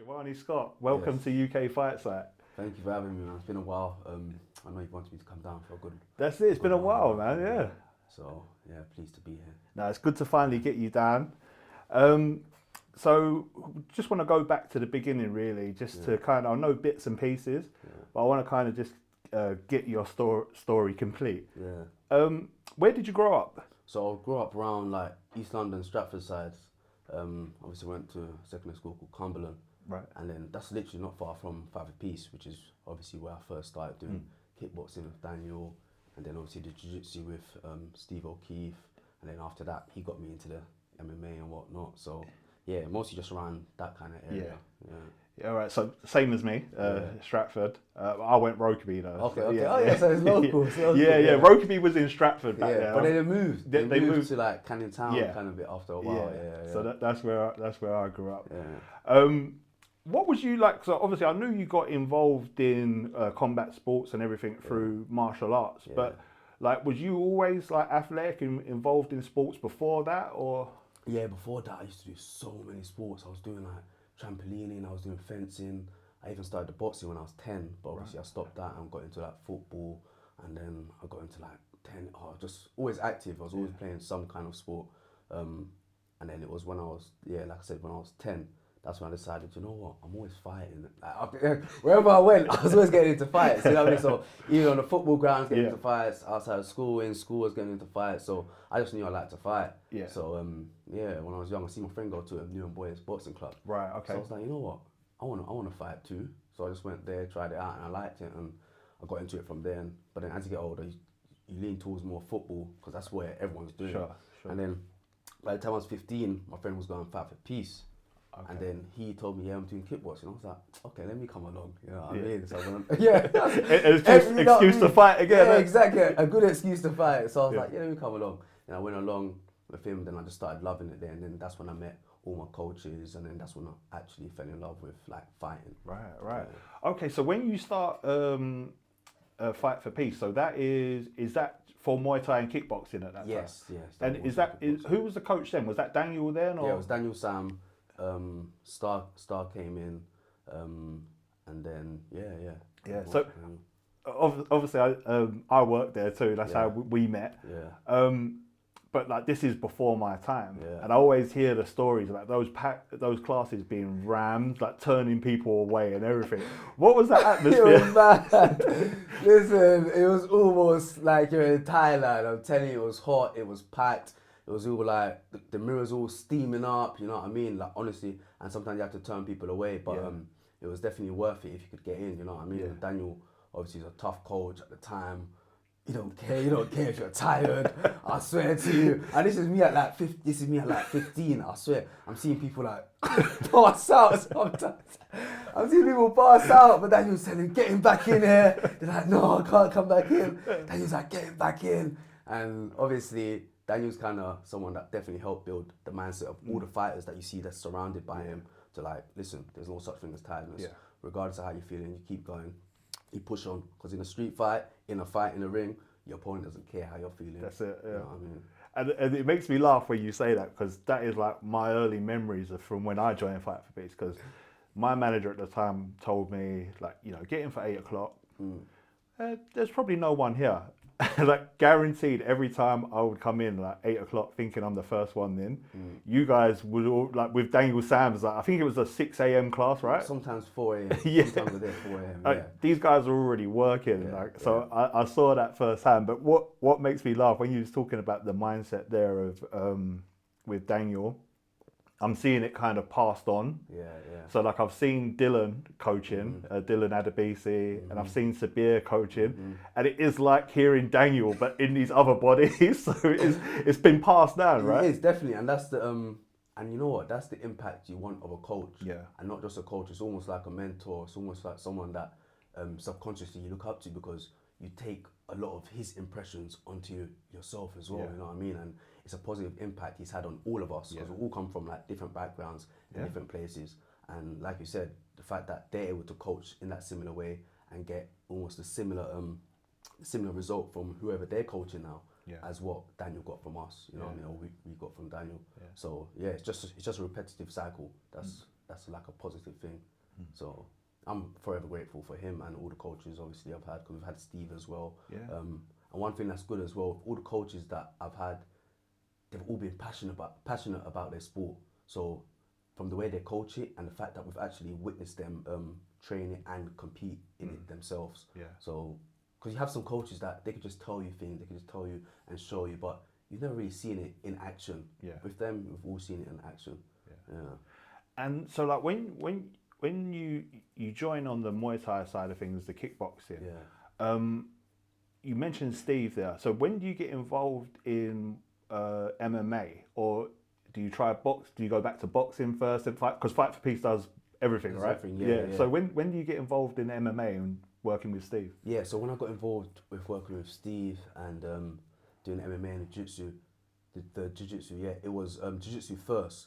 Jawany Scott, welcome Yes. to UK Fight Site. Thank you for having me, man. It's been a while. I know you wanted me to come down for a good. That's it, it's been a good while, round. man, yeah. So yeah, pleased to be here. No, it's good to finally get you down. So, just want to go back to the beginning, really, just to kind of, I know bits and pieces, but I want to kind of just get your story complete. Yeah. Where did you grow up? So I grew up around like East London, Stratford sides. Obviously went to a secondary school called Cumberland. Right. And then that's literally not far from Five Apiece, which is obviously where I first started doing kickboxing with Daniel, and then obviously the Jiu-Jitsu with Steve O'Keefe, and then after that he got me into the MMA and whatnot. So yeah, mostly just around that kind of area. Yeah, all right, so same as me, Stratford. I went Rokeby though. Okay. Yeah, so it's local. It's local. Yeah, Rokeby was in Stratford back then. But then they moved. They moved to like Canning Town Yeah. kind of bit after a while. Yeah. So that's where I grew up. Yeah. What was you like? So obviously, I knew you got involved in combat sports and everything through martial arts. But like, was you always like athletic and involved in sports before that, or? Yeah, before that, I used to do so many sports. I was doing like trampolining, I was doing fencing. I even started the boxing when I was 10, but obviously I stopped that and got into like football, and then I got into like 10. Just always active. I was always playing some kind of sport. And then it was when I was, like I said, when I was 10. That's when I decided, you know what, I'm always fighting. Like, wherever I went, I was always getting into fights. You know what I mean? So even on the football grounds, getting into fights. Outside of school, in school, I was getting into fights. So I just knew I liked to fight. Yeah. So when I was young, I seen my friend go to a New and Boys boxing club. Right. Okay. So I was like, you know what, I want to fight too. So I just went there, tried it out, and I liked it, and I got into it from there. But then as you get older, you lean towards more football because that's where everyone's doing it. And then by the time I was 15, my friend was going Fight for Peace. Okay. And then he told me, I'm doing kickboxing. I was like, okay, let me come along. You know what I mean? So excuse to fight again. Yeah, exactly. A good excuse to fight. So I was like, let me come along. And I went along with him. Then I just started loving it there. And then that's when I met all my coaches. And then that's when I actually fell in love with like fighting. Right. Okay, so when you start Fight for Peace, so that is that for Muay Thai and kickboxing at that time? Yes. And who was the coach then? Was that Daniel then? Or? Yeah, it was Daniel Sam. Star came in, and then So obviously I worked there too. That's how we met. But like this is before my time, and I always hear the stories about those classes being rammed, like turning people away and everything. What was that atmosphere? It was mad. Listen, it was almost like you're in Thailand. I'm telling you, it was hot. It was packed. It was all like the mirrors all steaming up, you know what I mean? Like honestly, and sometimes you have to turn people away, but it was definitely worth it if you could get in, you know what I mean? And Daniel obviously was a tough coach at the time. You don't care if you're tired. I swear to you. And this is me at like 15. I swear, I'm seeing people like pass out sometimes. I'm seeing people pass out, but Daniel's telling, get him back in here. They're like, no, I can't come back in. Daniel's like, get him back in. And obviously, Daniel's kind of someone that definitely helped build the mindset of all the fighters that you see that's surrounded by him to like, listen, there's no such thing as tiredness. Regardless of how you're feeling, you keep going, you push on. Because in a street fight, in a fight, in a ring, your opponent doesn't care how you're feeling. That's it, You know what I mean? And it makes me laugh when you say that, because that is like my early memories of from when I joined Fight for Peace, because my manager at the time told me, like, you know, get in for 8 o'clock. There's probably no one here. Like guaranteed every time I would come in like 8 o'clock thinking I'm the first one in, you guys would all, like with Daniel Sam's, like I think it was a 6 a.m. class, right? Sometimes 4 a.m. Sometimes we're there 4 a.m. Like, these guys are already working, so I saw that firsthand. But what makes me laugh when you was talking about the mindset there of with Daniel, I'm seeing it kind of passed on. So like I've seen Dylan coaching, Dylan Adebisi, and I've seen Sabir coaching, and it is like hearing Daniel, but in these other bodies. So it's been passed down, right? It is definitely, and that's the and you know what? That's the impact you want of a coach. And not just a coach. It's almost like a mentor. It's almost like someone that subconsciously you look up to because you take a lot of his impressions onto yourself as well. You know what I mean? And it's a positive impact he's had on all of us because we all come from like different backgrounds and different places. And like you said, the fact that they're able to coach in that similar way and get almost a similar result from whoever they're coaching now as what Daniel got from us, you know what I mean, or we got from Daniel. So yeah, it's just a repetitive cycle. That's that's like a positive thing. So I'm forever grateful for him and all the coaches obviously I've had, because we've had Steve as well. And one thing that's good as well, all the coaches that I've had, they've all been passionate about their sport. So from the way they coach it and the fact that we've actually witnessed them train it and compete in it themselves. So because you have some coaches that they could just tell you things, they could just tell you and show you, but you've never really seen it in action. With them, we've all seen it in action. And so like when you join on the Muay Thai side of things, the kickboxing, you mentioned Steve there. So when do you get involved in MMA, or do you try box? Do you go back to boxing first and fight? Because Fight for Peace does everything, right? Everything, So when do you get involved in MMA and working with Steve? So when I got involved with working with Steve and doing MMA and Jiu-Jitsu, the Jiu-Jitsu, it was Jiu-Jitsu first.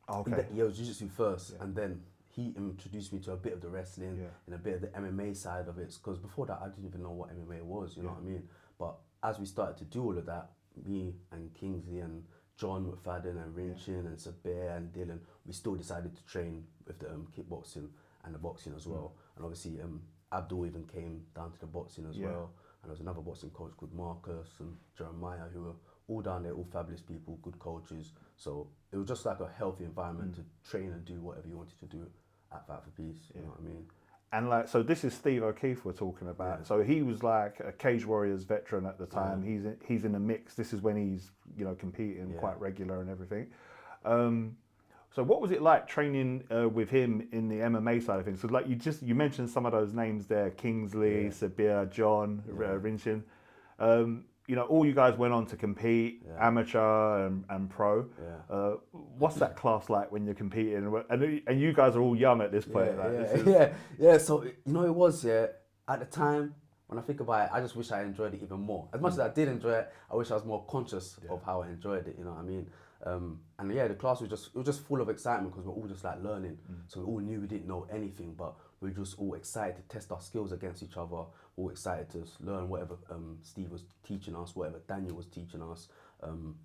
Okay. It was Jiu-Jitsu first, and then he introduced me to a bit of the wrestling and a bit of the MMA side of it. Because before that, I didn't even know what MMA was. You know what I mean? But as we started to do all of that, me and Kingsley and John McFadden and Rinchin and Sabir and Dylan, we still decided to train with the kickboxing and the boxing as well. And obviously, Abdul even came down to the boxing as well. And there was another boxing coach called Marcus and Jeremiah, who were all down there, all fabulous people, good coaches. So it was just like a healthy environment to train and do whatever you wanted to do at Fight for Peace. You know what I mean? And like, so this is Steve O'Keefe we're talking about. So he was like a Cage Warriors veteran at the time. He's in the mix. This is when he's competing quite regular and everything. So what was it like training with him in the MMA side of things? So like you mentioned some of those names there: Kingsley, Sabir, John, Rinchin. All you guys went on to compete, amateur and pro. What's that class like when you're competing? And you guys are all young at this point. So it was at the time. When I think about it, I just wish I enjoyed it even more. As much as I did enjoy it, I wish I was more conscious of how I enjoyed it. You know what I mean? And the class was just full of excitement because we're all just like learning. So we all knew we didn't know anything, but we were just all excited to test our skills against each other. All excited to learn whatever Steve was teaching us, whatever Daniel was teaching us. And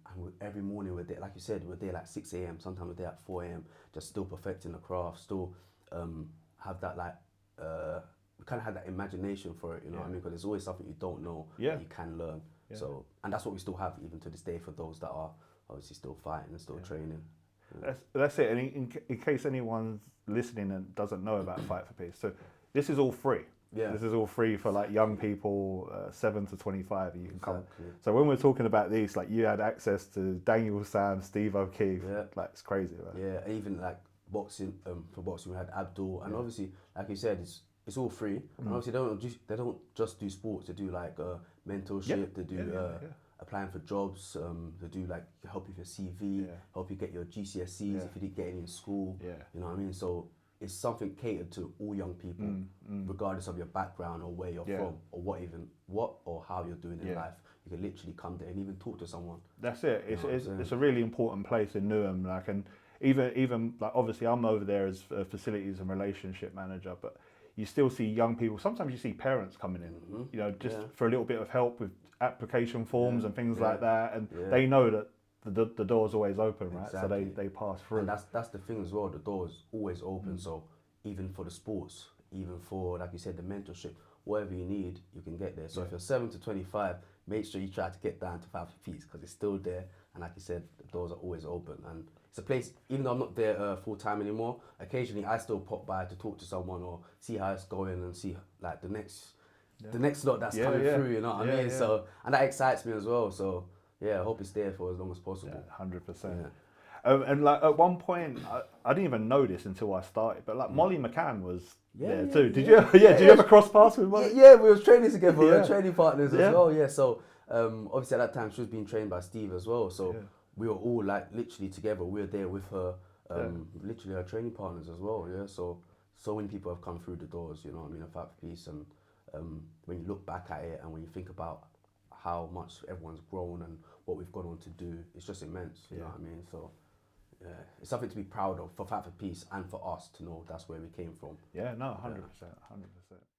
every morning we're there, like you said, we're there like 6 a.m. Sometimes we're there at 4 a.m. Just still perfecting the craft, still have that we kind of had that imagination for it, you know what I mean? Because there's always something you don't know that you can learn. So, and that's what we still have even to this day for those that are obviously still fighting and still training. That's it. And in case anyone's listening and doesn't know about Fight for Peace, so this is all free. This is all free for like young people, 7 to 25. You can come. So when we're talking about these, like you had access to Daniel Sam, Steve O'Keefe. Like it's crazy, right? And even like boxing. For boxing, we had Abdul, and obviously, like you said, it's all free. And obviously, they don't just do sports. They do like mentorship. They do applying for jobs. They do like help you with your CV, help you get your GCSEs if you didn't get any in school. You know what I mean? So it's something catered to all young people, regardless of your background or where you're from or what or how you're doing in life. You can literally come there and even talk to someone. That's it. It's a really important place in Newham. Like, and even like obviously I'm over there as a facilities and relationship manager, but you still see young people. Sometimes you see parents coming in, just for a little bit of help with application forms and things like that, and they know that the door's always open, right? Exactly. So they pass through. And that's the thing as well. The door's always open. So even for the sports, even for like you said, the mentorship, whatever you need, you can get there. So if you're 7 to 25, make sure you try to get down to Fight for Peace because it's still there. And like you said, the doors are always open. And it's a place. Even though I'm not there full time anymore, occasionally I still pop by to talk to someone or see how it's going and see like the next lot that's coming through. You know what I mean? So and that excites me as well. So. I hope it's there for as long as possible. 100%. And like at one point, I didn't even know this until I started, but like Molly McCann was there too. Did you? Did you ever cross paths with Molly? Yeah, we were training together. We were training partners as well. So obviously at that time she was being trained by Steve as well. So we were all like literally together. We were there with her, literally our training partners as well. So many people have come through the doors. You know what I mean? A Fight for Peace, and when you look back at it and when you think about how much everyone's grown and what we've gone on to do, it's just immense, you know what I mean? So, it's something to be proud of for Fight for Peace and for us to know that's where we came from. 100%.